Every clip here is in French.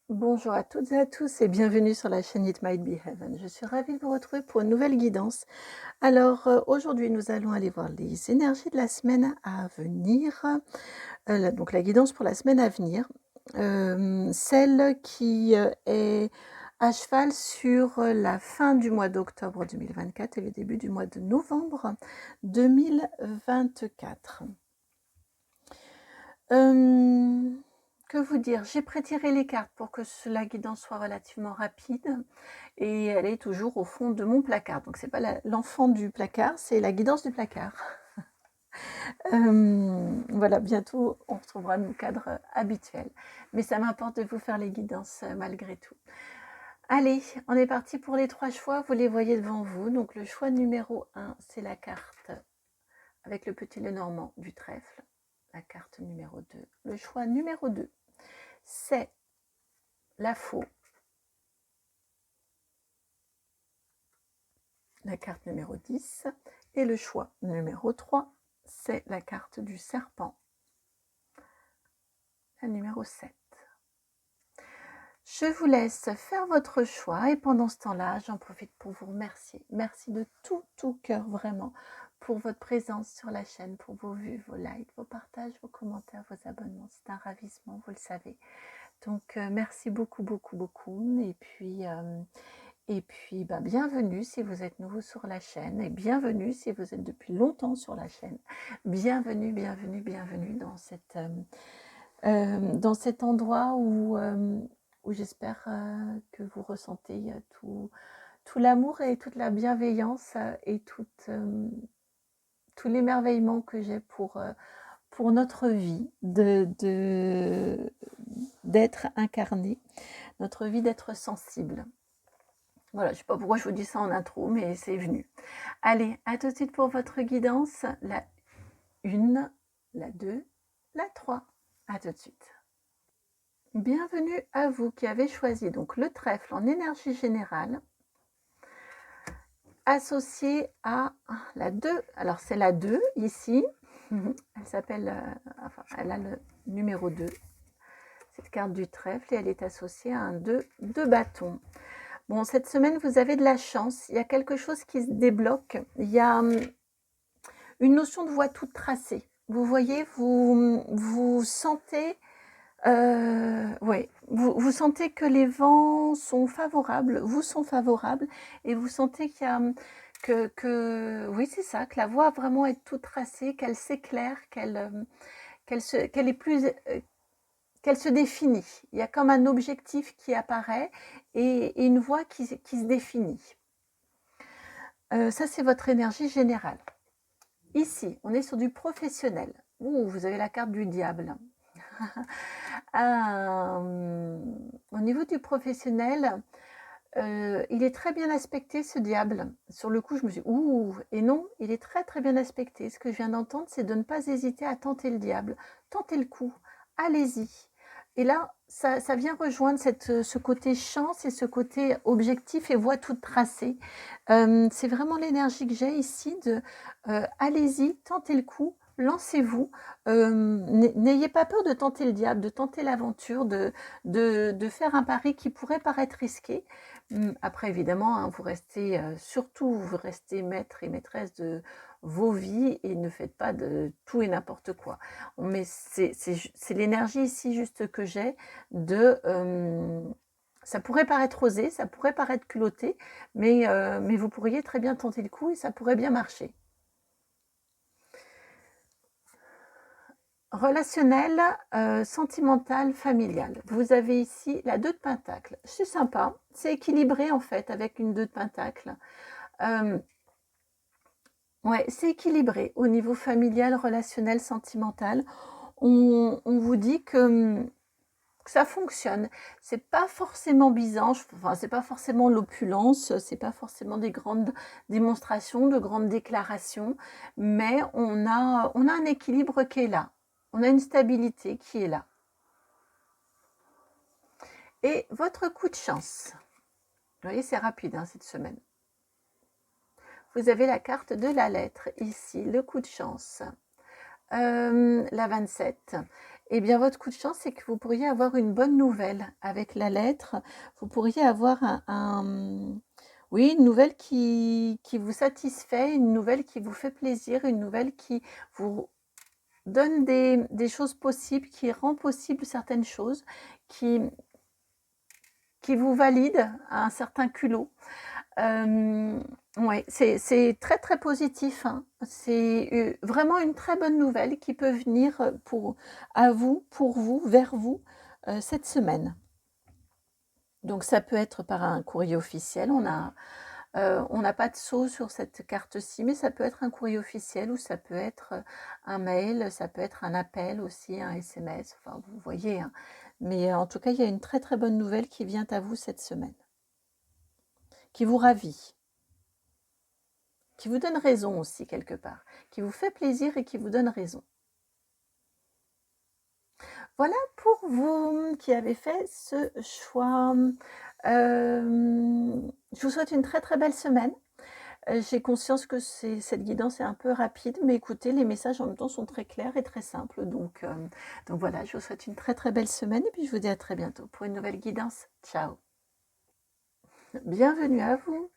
Bonjour à toutes et à tous et bienvenue sur la chaîne It Might Be Heaven. Je suis ravie de vous retrouver pour une nouvelle guidance. Alors aujourd'hui nous allons aller voir les énergies de la semaine à venir. Donc la guidance pour la semaine à venir. Celle qui est à cheval sur la fin du mois d'octobre 2024 et le début du mois de novembre 2024. Que vous dire? J'ai prétiré les cartes pour que la guidance soit relativement rapide et elle est toujours au fond de mon placard. Donc c'est pas l'enfant du placard, c'est la guidance du placard. Voilà, bientôt on retrouvera nos cadres habituels. Mais ça m'importe de vous faire les guidances malgré tout. Allez, on est parti pour les 3 choix, vous les voyez devant vous. Donc le choix numéro 1, c'est la carte avec le petit Lenormand du trèfle. La carte numéro 2. Le choix numéro 2, c'est la faux. La carte numéro 10. Et le choix numéro 3, c'est la carte du serpent. La numéro 7. Je vous laisse faire votre choix et pendant ce temps-là, j'en profite pour vous remercier. Merci de tout cœur, vraiment, pour votre présence sur la chaîne, pour vos vues, vos likes, vos partages, vos commentaires, vos abonnements. C'est un ravissement, vous le savez. Donc, merci beaucoup. Et puis bienvenue si vous êtes nouveau sur la chaîne et bienvenue si vous êtes depuis longtemps sur la chaîne. Bienvenue dans cet endroit où j'espère que vous ressentez tout l'amour et toute la bienveillance et tout l'émerveillement que j'ai pour notre vie d'être incarné, notre vie d'être sensible. Voilà, je ne sais pas pourquoi je vous dis ça en intro, mais c'est venu. Allez, à tout de suite pour votre guidance. La 1, la 2, la 3. À tout de suite. Bienvenue à vous qui avez choisi donc le trèfle en énergie générale, associé à la 2. Alors c'est la 2 ici. Elle s'appelle, elle a le numéro 2. Cette carte du trèfle et elle est associée à un 2 de bâton. Bon, cette semaine, vous avez de la chance. Il y a quelque chose qui se débloque. Il y a une notion de voie toute tracée. Vous voyez, vous sentez, vous sentez que les vents sont favorables, vous sont favorables, et vous sentez qu'il y a oui, c'est ça, que la voie vraiment est toute tracée, qu'elle s'éclaire, qu'elle est plus qu'elle se définit. Il y a comme un objectif qui apparaît et une voie qui se définit. Ça, c'est votre énergie générale. Ici, on est sur du professionnel. Ouh, vous avez la carte du diable. Au niveau du professionnel, il est très bien aspecté, ce diable. Sur le coup, je me suis dit, ouh, et non, il est très bien aspecté. Ce que je viens d'entendre, c'est de ne pas hésiter à tenter le diable. Tentez le coup, allez-y. Et là, ça vient rejoindre ce côté chance et ce côté objectif et voie toute tracée. C'est vraiment l'énergie que j'ai ici de allez-y, tentez le coup, lancez-vous. N'ayez pas peur de tenter le diable, de tenter l'aventure, de faire un pari qui pourrait paraître risqué. Après, évidemment, hein, vous restez maître et maîtresse de vos vies et ne faites pas de tout et n'importe quoi. Mais c'est l'énergie ici juste que j'ai de... ça pourrait paraître osé, ça pourrait paraître culotté, mais vous pourriez très bien tenter le coup et ça pourrait bien marcher. Relationnel, sentimental, familial. Vous avez ici la 2 de Pentacle. C'est sympa, c'est équilibré en fait avec une 2 de Pentacle. Ouais, c'est équilibré au niveau familial, relationnel, sentimental. On vous dit que ça fonctionne. C'est pas forcément Byzance, enfin c'est pas forcément l'opulence, c'est pas forcément des grandes démonstrations, de grandes déclarations, mais on a un équilibre qui est là. On a une stabilité qui est là. Et votre coup de chance. Vous voyez, c'est rapide hein, cette semaine. Vous avez la carte de la lettre ici, le coup de chance. La 27. Eh bien, votre coup de chance, c'est que vous pourriez avoir une bonne nouvelle avec la lettre. Vous pourriez avoir oui, une nouvelle qui vous satisfait, une nouvelle qui vous fait plaisir, une nouvelle qui vous donne des choses possibles, qui rend possible certaines choses, qui vous valide à un certain culot. Ouais, c'est très, très positif, hein. C'est vraiment une très bonne nouvelle qui peut venir, à vous, pour vous, vers vous, cette semaine. Donc ça peut être par un courrier officiel, on n'a pas de sceau sur cette carte-ci, mais ça peut être un courrier officiel ou ça peut être, un mail, ça peut être un appel aussi, un SMS, enfin vous voyez, hein. Mais, en tout cas, il y a une très, très bonne nouvelle qui vient à vous cette semaine, qui vous ravit. Qui vous donne raison aussi quelque part, qui vous fait plaisir et qui vous donne raison. Voilà pour vous qui avez fait ce choix. Je vous souhaite une très très belle semaine. J'ai conscience que cette guidance est un peu rapide, mais écoutez, les messages en même temps sont très clairs et très simples. Donc voilà, je vous souhaite une très très belle semaine et puis je vous dis à très bientôt pour une nouvelle guidance. Ciao. Bienvenue à vous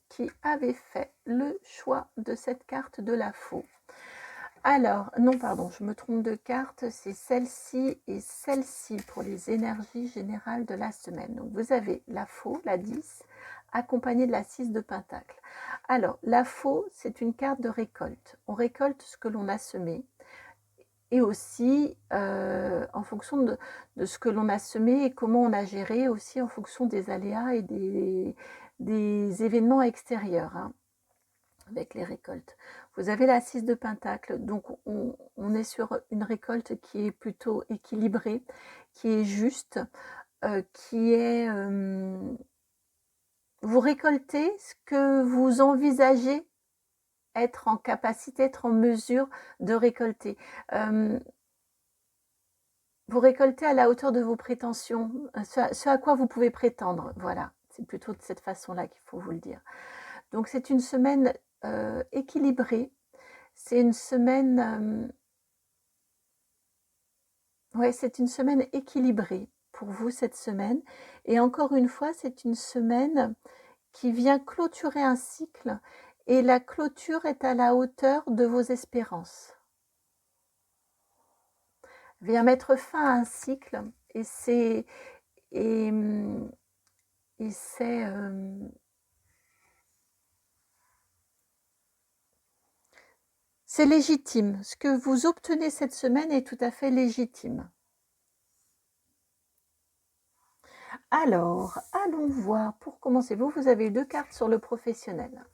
qui avez fait le choix de cette carte de la faux. Alors, non, pardon, je me trompe de carte, c'est celle-ci et celle-ci pour les énergies générales de la semaine. Donc, vous avez la faux, la 10, accompagnée de la 6 de pentacle. Alors, la faux, c'est une carte de récolte. On récolte ce que l'on a semé et aussi en fonction de ce que l'on a semé et comment on a géré, aussi en fonction des aléas et des événements extérieurs, hein, avec les récoltes. Vous avez la 6 de pentacle, donc on est sur une récolte qui est plutôt équilibrée, qui est juste, qui est... vous récoltez ce que vous envisagez être en capacité, être en mesure de récolter. Vous récoltez à la hauteur de vos prétentions, ce à quoi vous pouvez prétendre, voilà. C'est plutôt de cette façon-là qu'il faut vous le dire. Donc c'est une semaine équilibrée. C'est une semaine, ouais, c'est une semaine équilibrée pour vous cette semaine. Et encore une fois, c'est une semaine qui vient clôturer un cycle et la clôture est à la hauteur de vos espérances. Vient mettre fin à un cycle et c'est et, et c'est légitime. Ce que vous obtenez cette semaine est tout à fait légitime. Alors, allons voir. Pour commencer, vous avez eu 2 cartes sur le professionnel.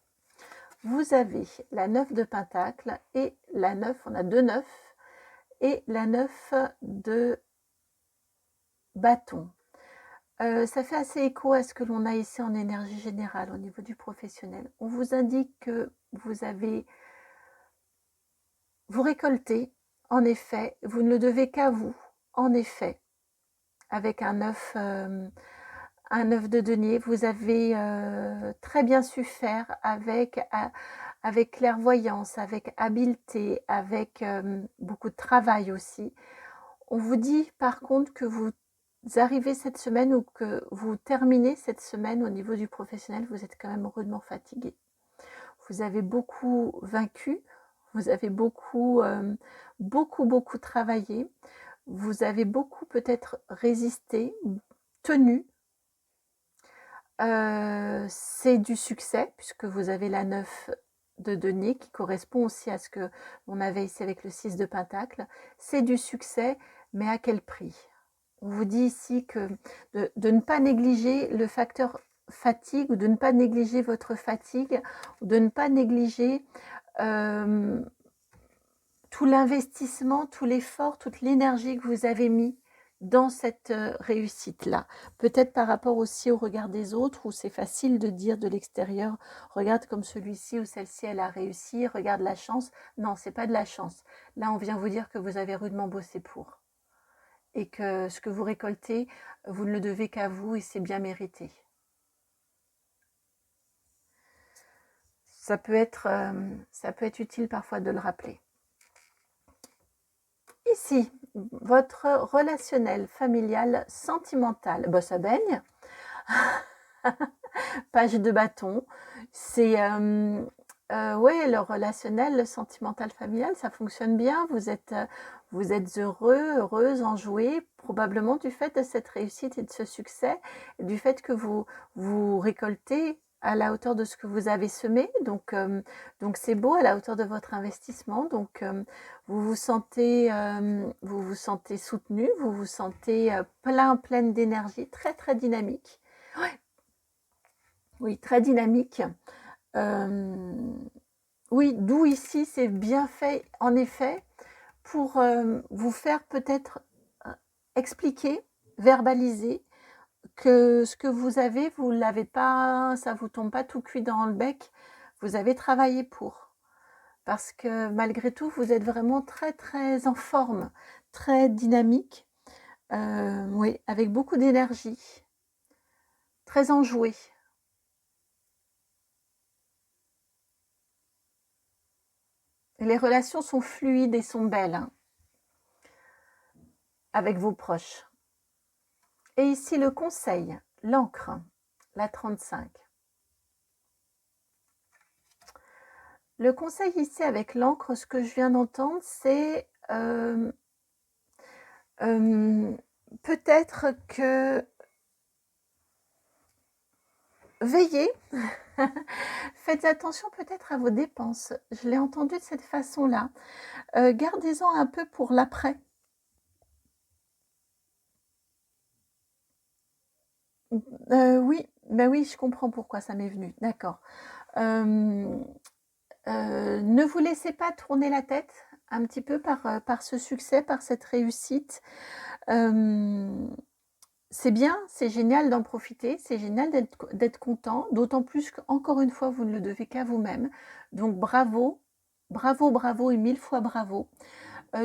Vous avez la 9 de pentacle et la 9, on a 2 9, et la 9 de bâton. Ça fait assez écho à ce que l'on a ici en énergie générale au niveau du professionnel. On vous indique que vous récoltez, en effet, vous ne le devez qu'à vous, en effet, avec un 9 de denier, vous avez très bien su faire avec clairvoyance, avec habileté, avec beaucoup de travail aussi. On vous dit par contre que vous arrivez cette semaine ou que vous terminez cette semaine au niveau du professionnel, vous êtes quand même rudement fatigué. Vous avez beaucoup vaincu, vous avez beaucoup travaillé, vous avez beaucoup peut-être résisté, tenu. C'est du succès puisque vous avez la 9 de denier qui correspond aussi à ce que l'on avait ici avec le 6 de pentacle. C'est du succès, mais à quel prix? On vous dit ici que de ne pas négliger le facteur fatigue ou de ne pas négliger votre fatigue ou de ne pas négliger tout l'investissement, tout l'effort, toute l'énergie que vous avez mis dans cette réussite-là. Peut-être par rapport aussi au regard des autres, où c'est facile de dire de l'extérieur, regarde comme celui-ci ou celle-ci, elle a réussi, regarde la chance. Non, c'est pas de la chance. Là, on vient vous dire que vous avez rudement bossé pour. Et que ce que vous récoltez, vous ne le devez qu'à vous et c'est bien mérité. Ça peut être utile parfois de le rappeler. ici, votre relationnel, familial, sentimental, bah, ça baigne. Page de bâton. C'est ouais, le relationnel, le sentimental, familial, ça fonctionne bien. Vous êtes heureux, heureuse, enjouée, probablement du fait de cette réussite et de ce succès, et du fait que vous récoltez à la hauteur de ce que vous avez semé. Donc c'est beau, à la hauteur de votre investissement. Donc vous vous sentez soutenu, vous vous sentez pleine d'énergie, très très dynamique. Oui, très dynamique. Oui, d'où ici, c'est bien fait, en effet, pour vous faire peut-être expliquer, verbaliser que ce que vous avez, vous l'avez pas, ça vous tombe pas tout cuit dans le bec. Vous avez travaillé pour. Parce que malgré tout, vous êtes vraiment très très en forme, très dynamique, oui, avec beaucoup d'énergie, très enjouée. Les relations sont fluides et sont belles, hein, avec vos proches. Et ici le conseil, l'encre, la 35. Le conseil ici avec l'encre, ce que je viens d'entendre, c'est peut-être que veillez, faites attention peut-être à vos dépenses. Je l'ai entendu de cette façon-là. Gardez-en un peu pour l'après. Oui, ben oui, je comprends pourquoi ça m'est venu. D'accord. Ne vous laissez pas tourner la tête un petit peu par ce succès, par cette réussite. C'est bien, c'est génial d'en profiter, c'est génial d'être content, d'autant plus qu'encore une fois, vous ne le devez qu'à vous-même. Donc bravo, bravo, bravo et 1000 fois bravo.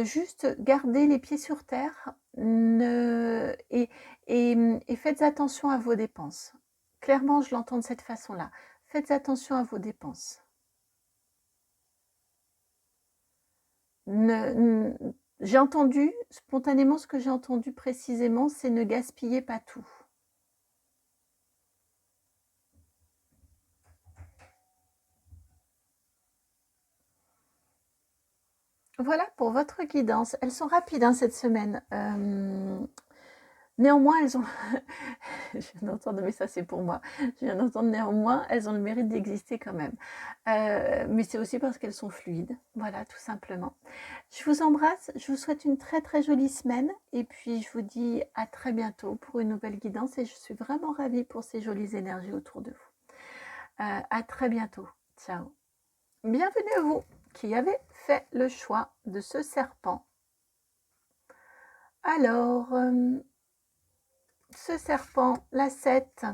Juste gardez les pieds sur terre et faites attention à vos dépenses. Clairement, je l'entends de cette façon-là. Faites attention à vos dépenses. J'ai entendu, spontanément, ce que j'ai entendu précisément, c'est ne gaspillez pas tout. Voilà pour votre guidance. Elles sont rapides hein, cette semaine. Néanmoins, elles ont... je viens d'entendre, mais ça c'est pour moi. Je viens d'entendre néanmoins, elles ont le mérite d'exister quand même. Mais c'est aussi parce qu'elles sont fluides. Voilà, tout simplement. Je vous embrasse. Je vous souhaite une très très jolie semaine. Et puis, je vous dis à très bientôt pour une nouvelle guidance. Et je suis vraiment ravie pour ces jolies énergies autour de vous. À très bientôt. Ciao. Bienvenue à vous qui avez fait le choix de ce serpent. Alors, ce serpent, la 7,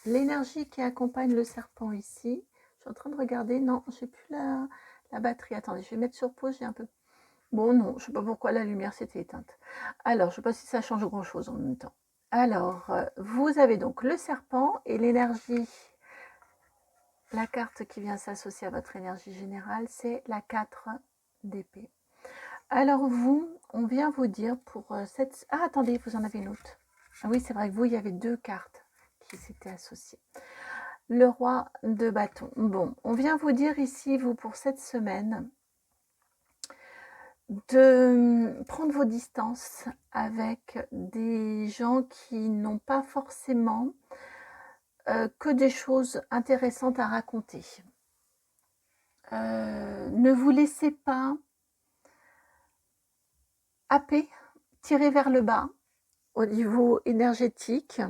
l'énergie qui accompagne le serpent ici. Je suis en train de regarder, non, j'ai plus la batterie. Attendez, je vais mettre sur pause, j'ai un peu... Bon, non, je ne sais pas pourquoi la lumière s'était éteinte. Alors, je ne sais pas si ça change grand-chose en même temps. Alors, vous avez donc le serpent et l'énergie. La carte qui vient s'associer à votre énergie générale, c'est la 4 d'épée. Alors vous, on vient vous dire pour cette... Ah, attendez, vous en avez une autre. Ah oui, c'est vrai que vous, il y avait deux cartes qui s'étaient associées. Le roi de bâton. Bon, on vient vous dire ici, vous, pour cette semaine, de prendre vos distances avec des gens qui n'ont pas forcément que des choses intéressantes à raconter. Ne vous laissez pas happer, tirer vers le bas au niveau énergétique,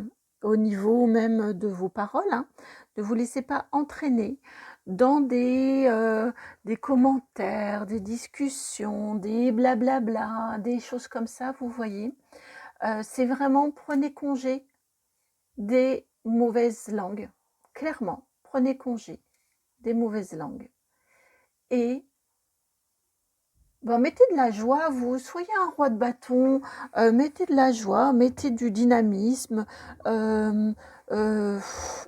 au niveau même de vos paroles. Hein. Ne vous laissez pas entraîner dans des commentaires, des discussions, des blablabla, des choses comme ça, vous voyez. C'est vraiment, prenez congé des mauvaises langues. Clairement, prenez congé des mauvaises langues. Et mettez de la joie, vous, soyez un roi de bâton, mettez de la joie, mettez du dynamisme,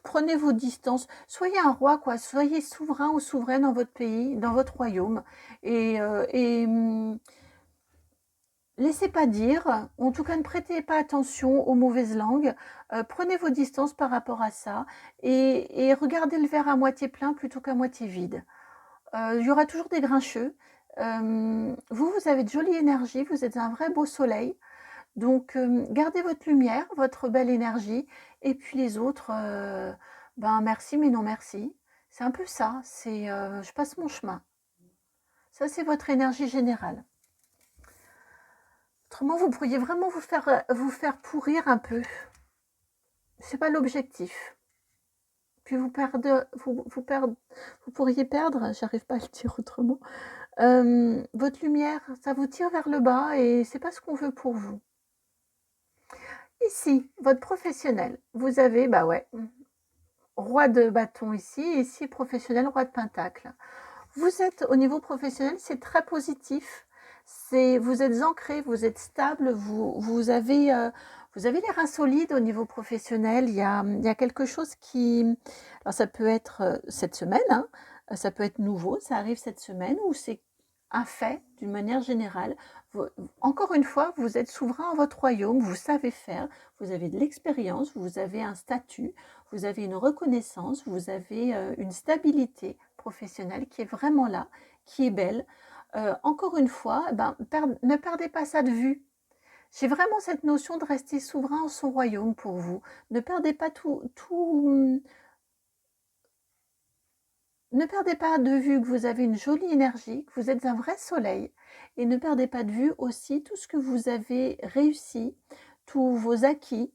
prenez vos distances, soyez un roi, quoi, soyez souverain ou souveraine dans votre pays, dans votre royaume, et laissez pas dire, ou en tout cas ne prêtez pas attention aux mauvaises langues, prenez vos distances par rapport à ça et regardez le verre à moitié plein plutôt qu'à moitié vide. Il y aura toujours des grincheux. Vous avez de jolies énergies, vous êtes un vrai beau soleil. Donc, gardez votre lumière, votre belle énergie, et puis les autres, ben merci mais non merci. C'est un peu ça, c'est je passe mon chemin. Ça, c'est votre énergie générale. Autrement, vous pourriez vraiment vous faire pourrir un peu. C'est pas l'objectif. Puis vous pourriez perdre, j'arrive pas à le dire autrement, votre lumière, ça vous tire vers le bas et c'est pas ce qu'on veut pour vous. Ici, votre professionnel, vous avez, bah ouais, roi de bâton ici professionnel, roi de pentacle. Vous êtes au niveau professionnel, c'est très positif. Vous êtes ancré, vous êtes stable, vous avez les reins solides au niveau professionnel. Il y a quelque chose qui, alors ça peut être cette semaine, hein, ça peut être nouveau, ça arrive cette semaine ou c'est un fait d'une manière générale. Encore une fois, vous êtes souverain en votre royaume, vous savez faire, vous avez de l'expérience, vous avez un statut, vous avez une reconnaissance, vous avez une stabilité professionnelle qui est vraiment là, qui est belle. Encore une fois, ne perdez pas ça de vue. J'ai vraiment cette notion de rester souverain en son royaume pour vous. Ne perdez pas ne perdez pas de vue que vous avez une jolie énergie, que vous êtes un vrai soleil. Et ne perdez pas de vue aussi tout ce que vous avez réussi, tous vos acquis.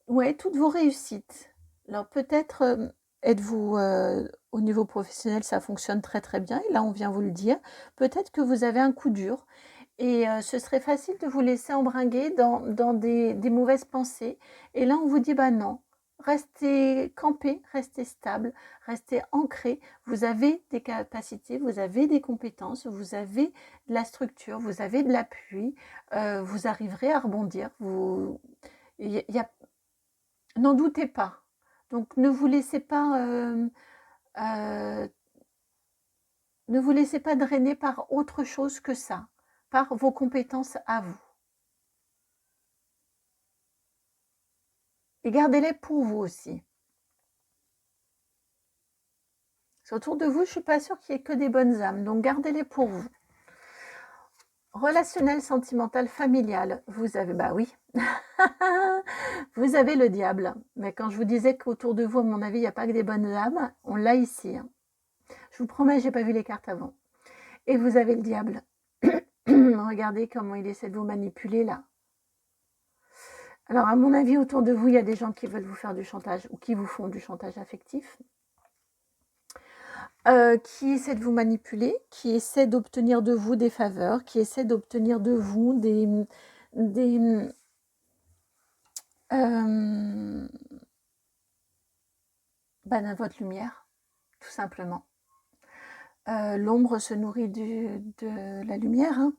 Ouais, toutes vos réussites. Alors peut-être êtes-vous au niveau professionnel, ça fonctionne très très bien, et là on vient vous le dire. Peut-être que vous avez un coup dur, et ce serait facile de vous laisser embringuer dans des mauvaises pensées. Et là on vous dit, bah non, restez campé, restez stable, restez ancré. Vous avez des capacités, vous avez des compétences, vous avez de la structure, vous avez de l'appui, vous arriverez à rebondir. Il y a N'en doutez pas. Donc ne vous laissez pas drainer par autre chose que ça, par vos compétences à vous. Et gardez-les pour vous aussi. Autour de vous, je ne suis pas sûre qu'il y ait que des bonnes âmes, donc gardez-les pour vous. Relationnel, sentimental, familial, vous avez, bah oui, vous avez le diable. Mais quand je vous disais qu'autour de vous, à mon avis, il n'y a pas que des bonnes âmes, on l'a ici. Hein. Je vous promets, j'ai pas vu les cartes avant. Et vous avez le diable. Regardez comment il essaie de vous manipuler là. Alors, à mon avis, autour de vous, il y a des gens qui veulent vous faire du chantage ou qui vous font du chantage affectif, qui essaient de vous manipuler, qui essaient d'obtenir de vous des faveurs, qui essaient d'obtenir de vous votre lumière, tout simplement. L'ombre se nourrit de la lumière. Hein.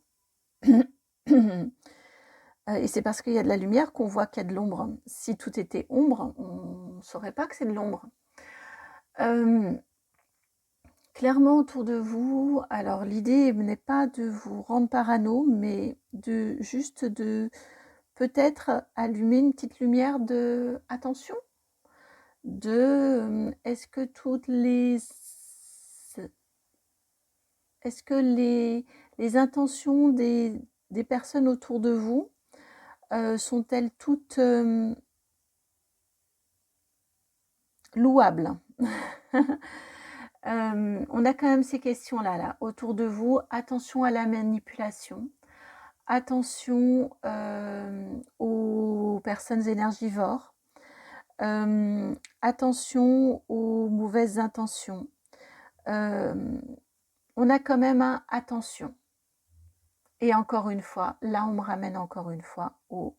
Et c'est parce qu'il y a de la lumière qu'on voit qu'il y a de l'ombre. Si tout était ombre, on ne saurait pas que c'est de l'ombre. Clairement autour de vous, alors l'idée n'est pas de vous rendre parano, mais juste de peut-être allumer une petite lumière de attention, de est-ce que les intentions des personnes autour de vous sont-elles toutes louables? On a quand même ces questions-là, là, autour de vous. Attention à la manipulation. Attention aux personnes énergivores. Attention aux mauvaises intentions. On a quand même un attention. Et encore une fois, là on me ramène encore une fois au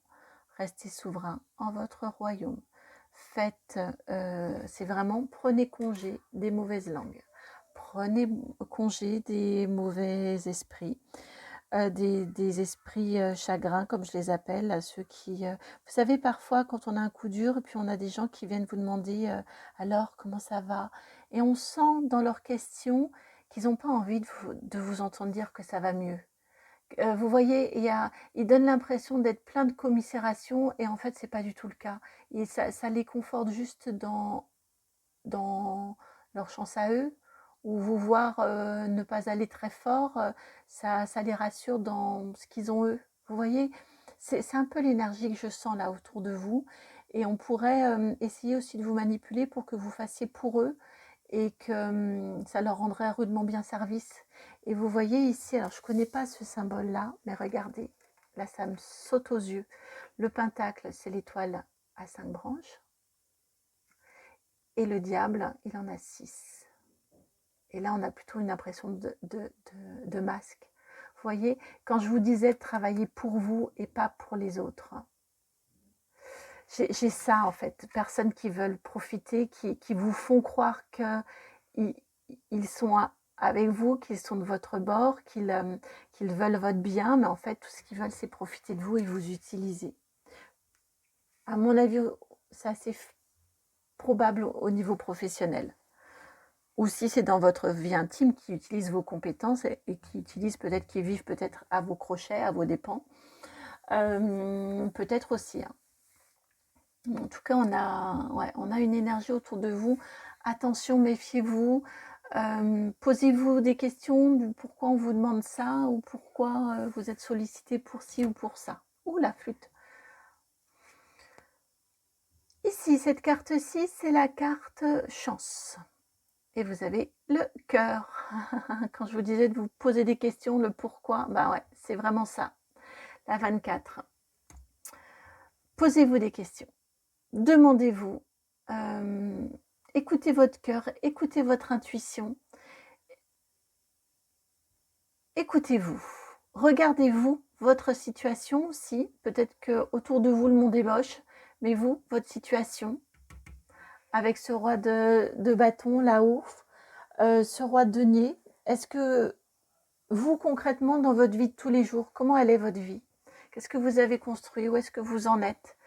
restez souverain en votre royaume. Faites, c'est vraiment prenez congé des mauvaises langues. Prenez congé des mauvais esprits. Des esprits chagrins, comme je les appelle, à ceux qui... vous savez, parfois, quand on a un coup dur, et puis on a des gens qui viennent vous demander « Alors, comment ça va ?» Et on sent dans leurs questions qu'ils n'ont pas envie de vous entendre dire que ça va mieux. Vous voyez, ils donnent l'impression d'être plein de commisération et en fait, c'est pas du tout le cas. Et ça les conforte juste dans leur chance à eux, ou vous voir ne pas aller très fort, ça les rassure dans ce qu'ils ont eux. Vous voyez, c'est un peu l'énergie que je sens là autour de vous, et on pourrait essayer aussi de vous manipuler pour que vous fassiez pour eux, et que ça leur rendrait rudement bien service. Et vous voyez ici, alors je connais pas ce symbole-là, mais regardez, là ça me saute aux yeux. Le pentacle, c'est l'étoile à 5 branches. Et le diable, il en a 6. Et là, on a plutôt une impression de masque. Vous voyez, quand je vous disais de travailler pour vous et pas pour les autres, j'ai ça en fait. Personnes qui veulent profiter, qui vous font croire qu'ils sont avec vous, qu'ils sont de votre bord, qu'ils veulent votre bien, mais en fait, tout ce qu'ils veulent, c'est profiter de vous et vous utiliser. À mon avis, c'est assez probable au niveau professionnel. Ou si c'est dans votre vie intime, qui utilise vos compétences et qui vivent peut-être à vos crochets, à vos dépens. Peut-être aussi. Hein. En tout cas, on a une énergie autour de vous. Attention, méfiez-vous. Posez-vous des questions du pourquoi on vous demande ça, ou pourquoi vous êtes sollicité pour ci ou pour ça. Ouh, la flûte. Ici, cette carte-ci, c'est la carte chance. Et vous avez le cœur. Quand je vous disais de vous poser des questions, le pourquoi, bah ouais, c'est vraiment ça. La 24. Posez-vous des questions. Demandez-vous. Écoutez votre cœur, écoutez votre intuition. Écoutez-vous. Regardez-vous, votre situation aussi. Peut-être que autour de vous, le monde est moche, mais vous, votre situation, avec ce roi de bâton là-haut, ce roi de denier, est-ce que vous, concrètement, dans votre vie de tous les jours, comment elle est votre vie? Qu'est-ce que vous avez construit? Où est-ce que vous en êtes?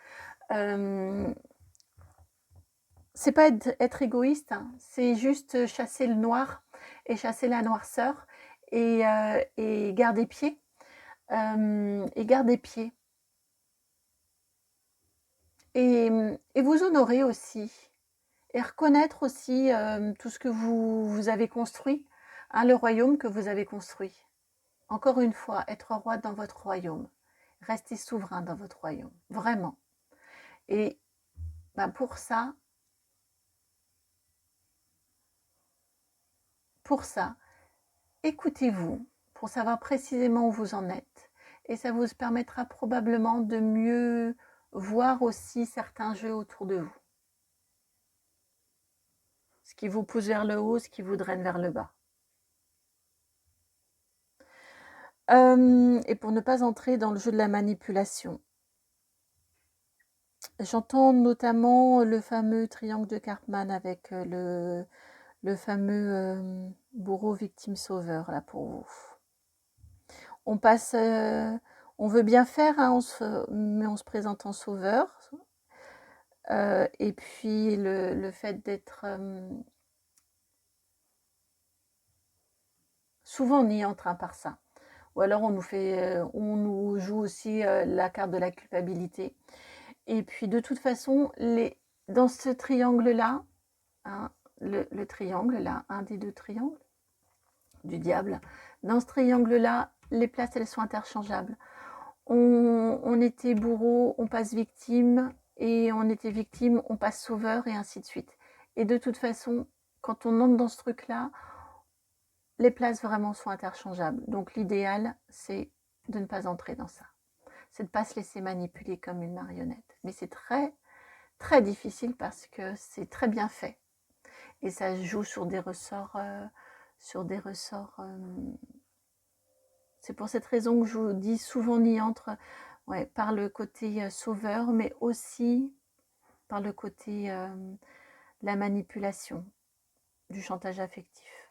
C'est pas être égoïste, hein, c'est juste chasser le noir et chasser la noirceur et garder pied. Et garder pied. Et vous honorer aussi. Et reconnaître aussi tout ce que vous avez construit, hein, le royaume que vous avez construit. Encore une fois, être roi dans votre royaume. Restez souverain dans votre royaume. Vraiment. Et ben pour ça, écoutez-vous pour savoir précisément où vous en êtes. Et ça vous permettra probablement de mieux voir aussi certains jeux autour de vous. Ce qui vous pousse vers le haut, ce qui vous draine vers le bas. Et pour ne pas entrer dans le jeu de la manipulation. J'entends notamment le fameux triangle de Karpman avec le fameux bourreau victime sauveur là pour vous. On passe, on veut bien faire, hein, mais on se présente en sauveur. Et puis le fait d'être souvent on y entre par ça. Ou alors on nous joue aussi la carte de la culpabilité. Et puis de toute façon, dans ce triangle-là, hein, le triangle là, un des deux triangles du diable, dans ce triangle-là, les places elles sont interchangeables. On était bourreau, on passe victime, et on était victime, on passe sauveur, et ainsi de suite. Et de toute façon, quand on entre dans ce truc-là, les places vraiment sont interchangeables. Donc l'idéal, c'est de ne pas entrer dans ça. C'est de ne pas se laisser manipuler comme une marionnette. Mais c'est très, très difficile parce que c'est très bien fait. Et ça joue sur des ressorts... c'est pour cette raison que je vous dis souvent on y entre par le côté sauveur, mais aussi par le côté la manipulation, du chantage affectif.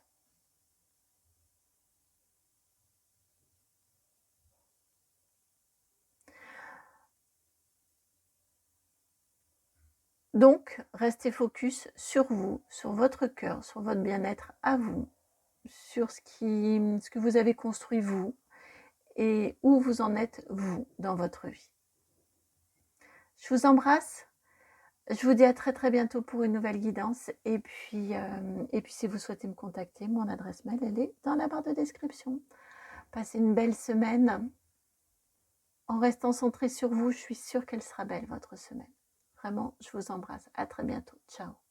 Donc, restez focus sur vous, sur votre cœur, sur votre bien-être à vous. sur ce que vous avez construit vous et où vous en êtes vous dans votre vie. Je vous embrasse. Je vous dis à très bientôt pour une nouvelle guidance. Et puis si vous souhaitez me contacter, mon adresse mail, elle est dans la barre de description. Passez une belle semaine. En restant centré sur vous, je suis sûre qu'elle sera belle, votre semaine. Vraiment, je vous embrasse. À très bientôt. Ciao.